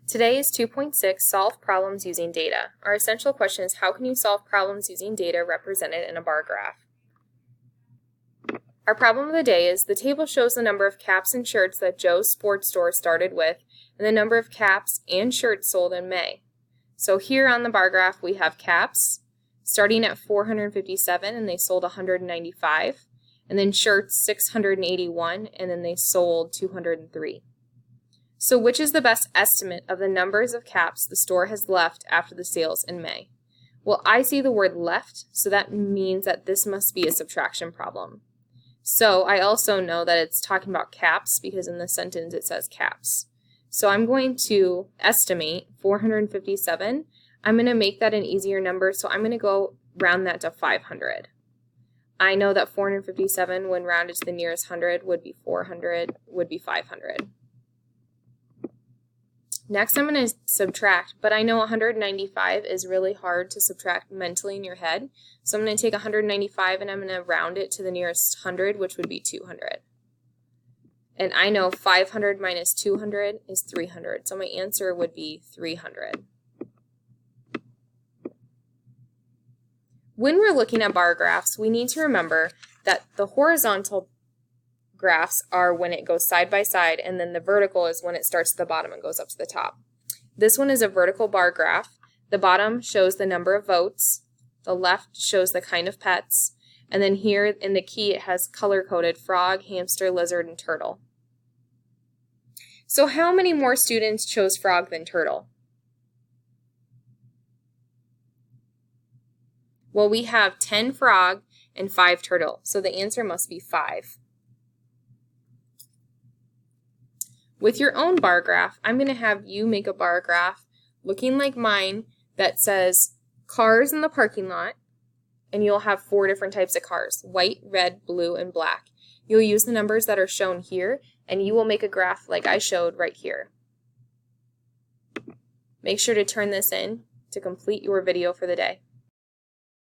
Today is 2.6, Solve Problems Using Data. Our essential question is, how can you solve problems using data represented in a bar graph? Our problem of the day is, the table shows the number of caps and shirts that Joe's sports store started with, and the number of caps and shirts sold in May. So here on the bar graph we have caps starting at 457 and they sold 195, and then shirts 681 and then they sold 203. So which is the best estimate of the numbers of caps the store has left after the sales in May? Well, I see the word left, so that means that this must be a subtraction problem. So I also know that it's talking about caps because in the sentence it says caps. So I'm going to estimate 457. I'm going to make that an easier number, so I'm going to go round that to 500. I know that 457 when rounded to the nearest hundred would be 400, would be 500. Next I'm going to subtract, but I know 195 is really hard to subtract mentally in your head. So I'm going to take 195 and I'm going to round it to the nearest hundred, which would be 200. And I know 500 minus 200 is 300, so my answer would be 300. When we're looking at bar graphs, we need to remember that the horizontal graphs are when it goes side by side, and then the vertical is when it starts at the bottom and goes up to the top. This one is a vertical bar graph. The bottom shows the number of votes, the left shows the kind of pets, and then here in the key it has color-coded frog, hamster, lizard, and turtle. So how many more students chose frog than turtle? Well, we have 10 frog and 5 turtle, so the answer must be 5. With your own bar graph, I'm going to have you make a bar graph looking like mine that says cars in the parking lot, and you'll have 4 different types of cars: white, red, blue, and black. You'll use the numbers that are shown here, and you will make a graph like I showed right here. Make sure to turn this in to complete your video for the day.